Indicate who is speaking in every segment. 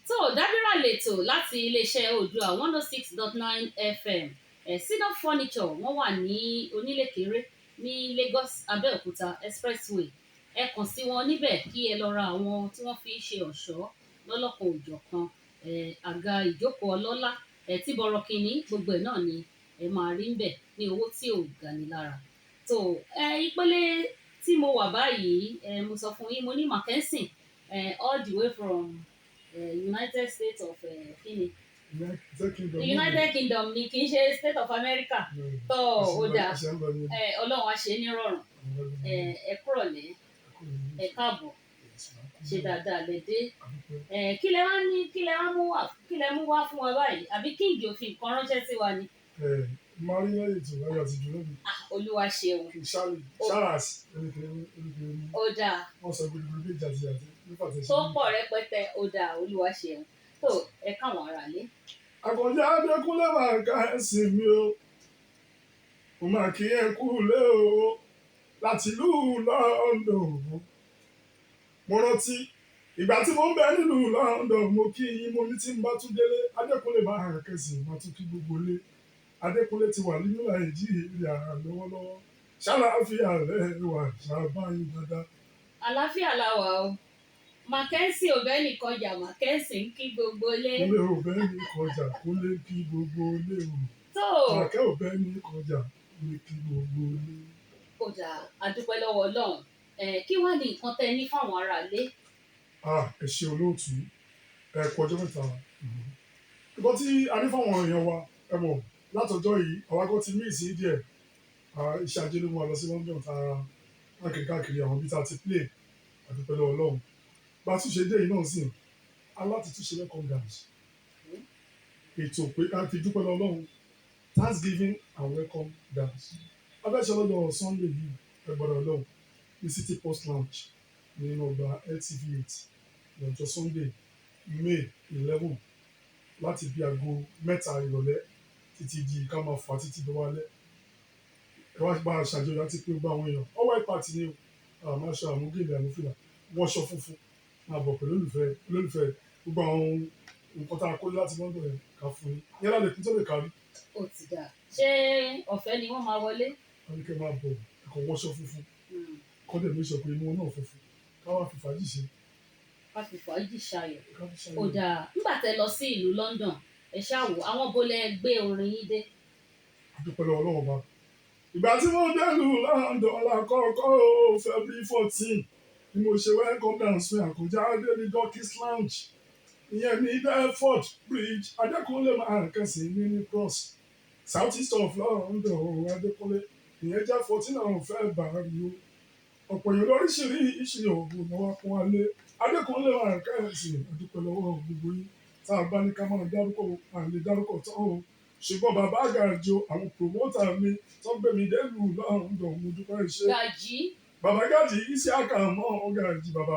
Speaker 1: So Dabira lètò láti iléeṣẹ́ Oodua 106.9 FM Sinop Furniture wọ́n wà ní Onílékeré ní Lagos Abẹ́òkúta Expressway ẹ kàn sí wọn níbẹ̀ kí ẹ lọ ra àwọn tí wọ́n fi ń ṣe ọ̀ṣọ́ lọ́lọ́kan òjọ̀kan àga ìjókòó ọlọ́lá tí bọ̀rọ̀kìnní gbogbo ẹ̀ náà ni ẹ máa rí ń bẹ̀ ní owó tí ò gani lára. So ìpele tí mo wà báyìí mo sọ fún yín mo ní Marckenson all the way from United States of kini United Kingdom ni kì í ṣe State of America tó ó dáa Ọlọ́run á ṣe nírọ̀rùn ẹ kúrọ̀lẹ́ ẹ káàbọ̀ ṣe dáadáa lè dé kí lẹ mú wá fún wa báyìí àbí kíngì òfin kan ránṣẹ́ sí wa ni.
Speaker 2: Maria ètò ayọ̀ àti ìdúró mi.
Speaker 1: Olúwa ṣeun.
Speaker 2: Charles
Speaker 1: ó dáa.
Speaker 2: Wọ́n sọ gbogbo méjì àti nípa tẹ̀sí.
Speaker 1: Tó pọ̀ rẹpẹtẹ ó dáa Olúwa ṣeun. Tó ẹ káwọn ará lé.
Speaker 2: Àkànjá Adékúnlé Marckenson mi o. Mo máa kí ẹ kú lé o. Láti ìlú London. Mo rántí ìgbà tí mo ń bẹ nílùú London mo kí yín mo ní tí n bá tún délé Adékúnlé Marckenson mo tún kí gbogbo lé. Adékúnlé ti wà nínú Nàìjíríà lọ́wọ́lọ́wọ́ ṣàlàáfíà lẹ́wà ṣàbáyé dáadáa.
Speaker 1: Àlàáfíà la wà o Marckenson ò bẹ́ẹ̀ nìkan jà Marckenson kí gbogbo lé.
Speaker 2: Kúnlé ò bẹ́ẹ̀ nìkan jà Kúnlé kí gbogbo lé o.
Speaker 1: tó
Speaker 2: Màkẹ́ ò bẹ́ẹ̀ nìkan jà Kúnlé kí gbogbo lé.
Speaker 1: ó dà àdúpẹ́ lọ́wọ́ Ọlọ́run kí wàá ní nǹkan tẹ́ ní fáwọn ará lé.
Speaker 2: Ẹ ṣe olóòtú ẹ kú ọjọ́ mẹ́ta nǹkan tí a ní fáwọn èèyàn wa ẹ mọ̀ látọjọ́ yìí àwa kan ti mí ìsín díẹ̀ iṣẹ́ ajé ló mú wa lọ sí London ta káàkiri àwọn ibi tá a ti play àdúpẹ́ lọ́wọ́ Ọlọ́run bá a tún ṣe dé yìí náà sìn aláti tún ṣe welcome dance ètò pé ká fi dúpẹ́ lọ́wọ́ Ọlọ́run Thanksgiving and welcome dance abẹ́ṣẹ́ lọ́jọ́ Sunday yìí ẹgbọ́dọ̀ Ọlọ́run ní City Post Lounge nínú ọgbà LTV8 lọ́jọ́ Sunday May 11 láti bí aago 3 ìrọ̀lẹ́ títí di ká máa fà títí tó wálẹ̀ ẹ wá bá a ṣàjọyọ̀ láti pé gbogbo àwọn èèyàn ọwọ́ ìpàtì ni o máa ṣe àmúgèlè àmúfìlà wọṣọ funfun máa bọ̀ pẹ̀lú olólùfẹ́ gbogbo àwọn nǹkan tá a kó láti London yẹn ká fún yín yẹn lálẹ́ kí tó lè kárí.
Speaker 1: ó ti dà ṣé ọ̀fẹ́ ni wọ́n máa wọlé.
Speaker 2: wọ́n ní kẹ́ máa bọ̀ ẹ̀kọ́ wọṣọ funfun kọ́dẹ̀ mi sọ pé inú wọn náà funfun káwá fi fàájì ṣe.
Speaker 1: ká fi fàájì ṣayọ̀ ó dà nígbà tẹ́ lọ sí ìlú London ẹ ṣáà wò àwọn bolẹ̀ gbé orin yín dé.
Speaker 2: àdúpẹ́ lọ́wọ́ Ọlọ́run bá ìgbà tí mo dẹ́lu London lákọ̀ọ́kọ́ February 14 ni mo ṣe welcome dance fún Àkànjá Adé ní Dorcas Lounge ìyẹn ní Deptford Bridge Adékúnlé Marckenson ní Cross South East of London Adékúnlé ìyẹn jẹ́ 14 àwọn fẹ́ bàárì o ọ̀pọ̀ èèyàn lóríṣiríṣi òògùn ni wọ́n pọ́n alẹ́ Adékúnlé Marckenson àdúpẹ́ lọ́wọ́ gbogbo yín tá a bá ní ká máa dárúkọ àlè dárúkọ tán o ṣùgbọ́n bàbá àgàjọ àwọn promoter mi tó ń gbé mi délùú London mo dúpẹ́ iṣẹ́.
Speaker 1: Gàjí.
Speaker 2: Bàbá Gàjí Isiaka mọ́ Gàjí bàbá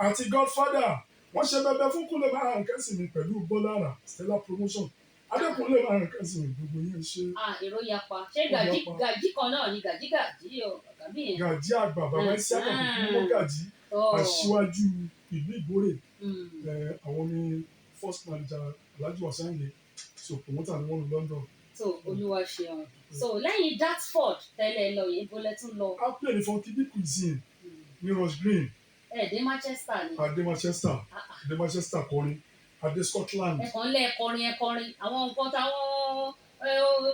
Speaker 2: àti Godfather wọ́n ṣe bẹbẹ fún Kúnlé Marckenson mi pẹ̀lú Bọ́lára Stella promotion Adékúnlé Marckenson gbogbo yẹn ṣe.
Speaker 1: Èrò yapa ṣé Gàjí kan náà ni Gàjí o tàbí yẹn.
Speaker 2: Gàjí àgbà bàbá Isiaka kúkú Gàjí aṣíwájú ìlú Ìgbórè àwọn ni first manager Alhaji Wasanye so promoter ni wọ́n ní London.
Speaker 1: so Olúwa ṣeun so lẹ́yìn Dartford tẹ́lẹ̀ lọ yẹn bó lẹ tún lọ.
Speaker 2: a play ní funky big cuisine ní Ross Green.
Speaker 1: Dé Manchester ni.
Speaker 2: Adé Manchester kọrin Adé Scotland.
Speaker 1: ẹ̀kọrin àwọn nǹkan táwọn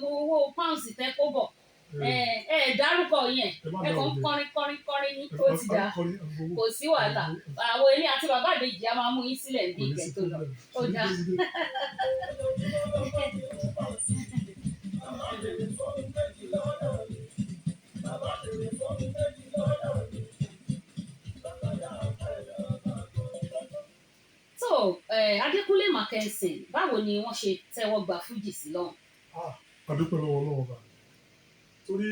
Speaker 1: owó pounds tẹ́ kó bọ̀ dárúkọ yẹn kọrin ní ó ti dá kò sí wàhálà àwọn ilé àti bàbá àbèjì a máa mú yín sílẹ̀ ní ìkẹ́ tó lọ ó dá. so Adékúnlé Marckenson báwo ni wọ́n ṣe tẹ́wọ́ gba fújì sí lọ́hùn.
Speaker 2: adúpẹ́ lọ́wọ́ Ọlọ́run bá torí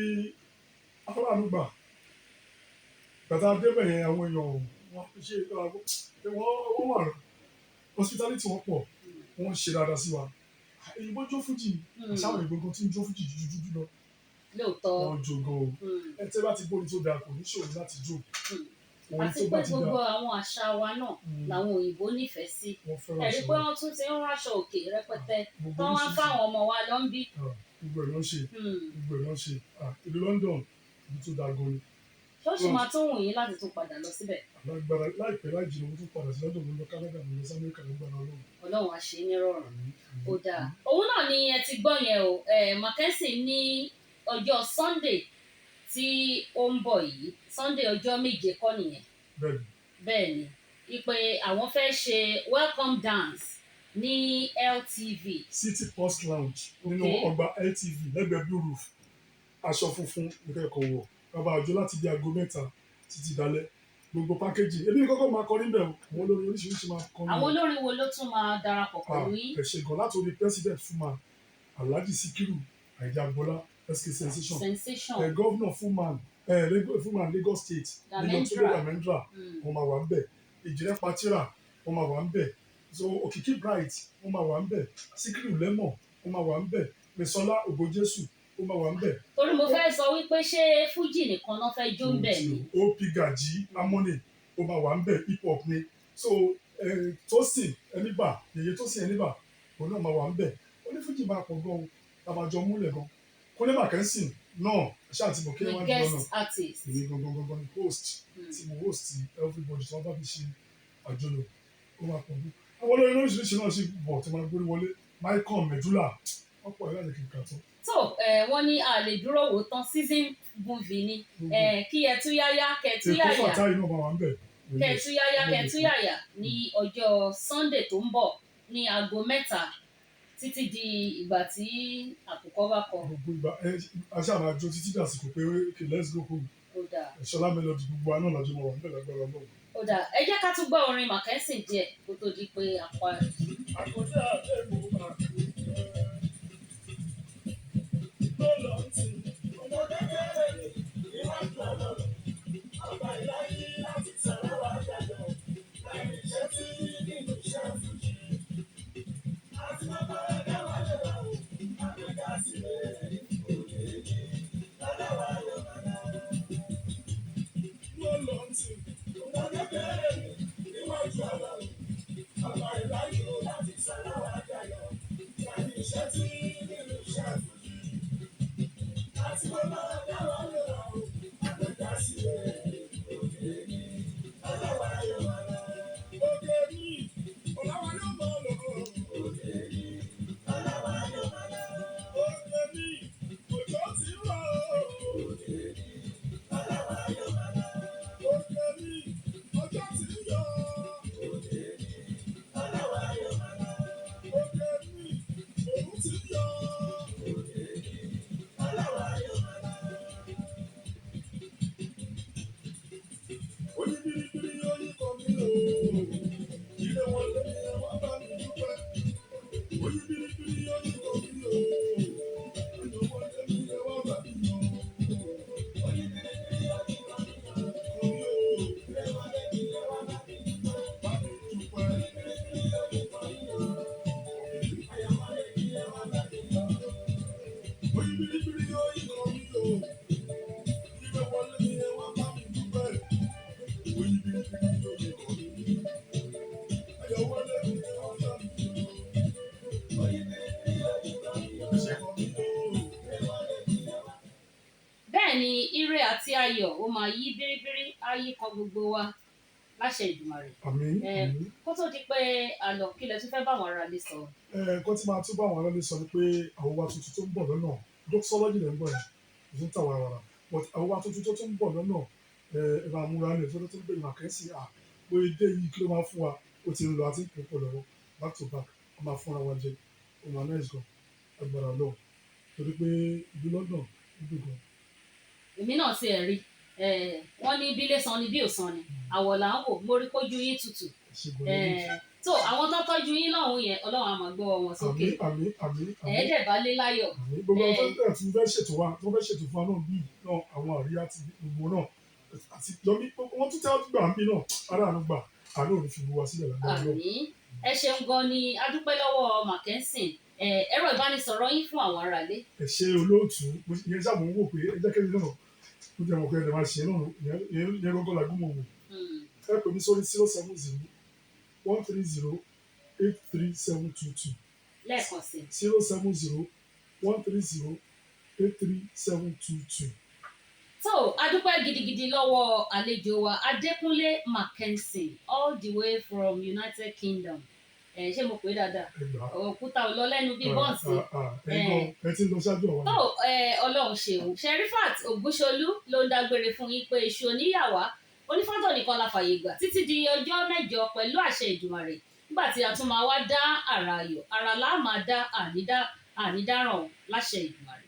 Speaker 2: afọláàánú gbà nígbà tí mo dé ìlú London mo rí pé àwọn èèyàn bàtà débẹ̀ yẹn àwọn èèyàn wọn ṣe wọ́n wà hospitality wọn pọ̀ wọ́n ṣe dáadáa sí wa èyìnbó jó fújì àṣàwọn ìgbógun tí ń jó fújì jújú lọ
Speaker 1: lóòótọ́
Speaker 2: wọ́n jó gan o ẹ tẹ́ bá ti gbóni tó dáa kò ní ṣòro láti jó
Speaker 1: àti pé gbogbo àwọn àṣà wa náà làwọn òyìnbó nífẹ̀ẹ́ sí ẹ̀rí pé wọ́n tún ti ń ráṣọ òkè rẹpẹtẹ tó wá fáwọn ọmọ wa lọ ń bí.
Speaker 2: gbogbo ẹ̀ ló ń ṣe gbogbo ẹ̀ ló ń ṣe ìlú London ibi tó dáa gan ni.
Speaker 1: ṣọ́ọ̀ṣì máa tó wù yín láti tún padà lọ síbẹ̀.
Speaker 2: alágbára láìpẹ́ láì jìnnà mo tún padà sí London mo lọ Canada mo lọ sí Amẹ́ríkà nígbàdàn Ọlọ́run.
Speaker 1: Ọlọ́run á ṣe é nírọ̀rùn ó dáa òun náà ni ẹ ti gbọ́ yẹn o Marckenson ní ọjọ́ Sunday tí ó ń bọ̀ yìí Sunday ọjọ́ méje kọ́ nìyẹn. bẹ́ẹ̀ni ìpè àwọn fẹ́ ṣe welcome dance ní LTV.
Speaker 2: City Post Lounge nínú ọgbà LTV lẹ́gbẹ̀ẹ́ Blue Roof aṣọ funfun nìkẹ́kọ̀ọ́ wọ̀ bàbá àjọ láti di aago 3 títí dalẹ́ gbogbo pákéjì ebi kọ́kọ́ máa kọrin bẹ́ẹ̀ o àwọn olórin oríṣiríṣi máa kọrin.
Speaker 1: àwọn olórin wo ló tún máa darapọ̀ pẹ̀lú yín.
Speaker 2: ẹ̀ṣẹ̀ gan láti orí president Fuman Alhaji Sikiru Àìjàgbọ́lá SK Sensation gọ́vnọ̀ Fuman Lagos State nínú tó lè Damendra wọ́n máa wà ń bẹ̀ Ìjìnlẹ̀ Patira wọ́n máa wà ń bẹ̀ so Òkìkí Bright wọ́n máa wà ń bẹ̀ Sikiru Lemon wọ́n máa wà ń bẹ̀ Mẹ́sọ́lá Ògójésù ó máa wà ń bẹ̀.
Speaker 1: torí mo fẹ́ sọ wípé ṣé fújì nìkan náà fẹ́ jó ń bẹ̀ ni.
Speaker 2: ó Gaji Harmony ó máa wà ń bẹ̀ hip hop ni so Tosin Ẹnìbà yèyé Tosin Ẹnìbà òun náà máa wà ń bẹ̀ onífújì máa pọ̀ gan o tàbájọ múlẹ̀ gan Kúnlé Marckenson náà ṣáà tí mo kí wọ́n jọ náà èmi gangan ni host tí mo host everybody tí wọ́n bá fi ṣe àjọyọ̀ ó máa pọ̀ gan àwọn olórin oríṣiríṣi náà sì bọ̀ tí wọ́n gbórí wọlé Michael Medula wọ́n pọ̀ ìlànà kìkà tó.
Speaker 1: tó wọ́n ní a lè dúró wò tán season movie ni kí ẹ tú yáyá kẹ tú yáyà
Speaker 2: èkó fàtáì náà máa wà ń bẹ̀.
Speaker 1: kẹ tú yáyá kẹ tú yáyà ní ọjọ́ Sunday tó ń bọ̀ ní aago 3 títí di ìgbà tí àkùkọ bá kọ.
Speaker 2: gbogbo ìgbà aṣáà máa jó títí dàsìkò pé okay let's go home.
Speaker 1: ó dáa
Speaker 2: Ṣọlá Melody gbogbo àná làjọ máa wà níbẹ̀ lágbára náà.
Speaker 1: ó dáa ẹ jẹ́ ká tún gbọ́ orin Marckenson díẹ̀ kó tó di pé àpá.
Speaker 2: àkọsí àtẹ̀wò máa kú.
Speaker 1: àti ayọ̀ ó máa yí bíríbírí á yí kan gbogbo wa láṣẹ Ìdùmarè.
Speaker 2: àmín.
Speaker 1: kó tó di pé àlọ́ kí lẹ tún fẹ́ bá àwọn ará lè sọ.
Speaker 2: nǹkan tí máa tún bá àwọn ará lè sọ ni pé àwọn wa tuntun tó ń bọ̀ lọ́nà doxology lè ń bọ̀ yẹn kò tún tà wàrà but àwọn wa tuntun tó tún ń bọ̀ lọ́nà ẹ máa múra lẹ̀ tó tó ń bẹ̀rẹ̀ Marckenson pé dé yìí kí ló máa fún wa ó ti ń lọ àti ìpínpọ̀ lọ́wọ́ back to back a máa fúnra wa jẹ ọmọ náà ìsọ̀ agbára lọ torí pé ìlú London ń dùn gan.
Speaker 1: èmi náà ti ẹ̀ rí wọ́n ní bílé san ni bí ò san ni àwọ̀ là ń wò mórí kójú yín tutù tó àwọn tó tọ́jú yín lọ́hùn yẹn Ọlọ́run á máa gbọ́ wọn sókè ẹ̀ẹ́dẹ̀ bá lé láyọ̀.
Speaker 2: gbogbo ọjọ́ tí wọ́n fẹ́ ṣètò wa tó fẹ́ ṣètò fún wa náà bíi náà àwọn àríyá ti gbogbo náà àti yọmí wọ́n tún tẹ́wọ́ gbà ń bí náà aráàlú gbà àánú ò ní fi bu wa sílẹ̀ lágbára náà.
Speaker 1: àmì ẹ ṣeun gan ni a dúpẹ́ lọ́wọ́ Marckenson ẹ̀rọ ìbánisọ̀rọ̀ yín fún àwọn aráalé.
Speaker 2: ẹ ṣe olóòtú ìyẹn sábà ń wò pé ẹ jẹ́ kẹ́mi náà ó jẹ́ àwọn ọkọ ẹ̀dẹ̀ máa ṣe náà ìyẹn gbọ́ngàn làgùn mọ̀ wò ẹ pè mí sórí 070-130-83722.
Speaker 1: lẹ́ẹ̀kan sí.
Speaker 2: 070-130-83722.
Speaker 1: so a dúpẹ́ gidigidi lọ́wọ́ àlejò wa Adekunle Marckenson all the way from United Kingdom ṣé mo pè é dáadáa òkúta ò lọ lẹ́nu bíi bọ́ọ̀sì.
Speaker 2: ẹ ti lọ ṣáájú àwọn.
Speaker 1: tó ọlọ́run ṣeun Sherifat Ògúnṣolú ló ń dágbére fún yín pé èṣù oníyàwá onífọ́tò nìkan la fàyè gbà títí di ọjọ́ mẹ́jọ pẹ̀lú àṣẹ Ìdùmarè nígbà tí a tún máa wá dá àrà ayọ̀ àrà láà máa dá ànídáràn láṣẹ Ìdùmarè.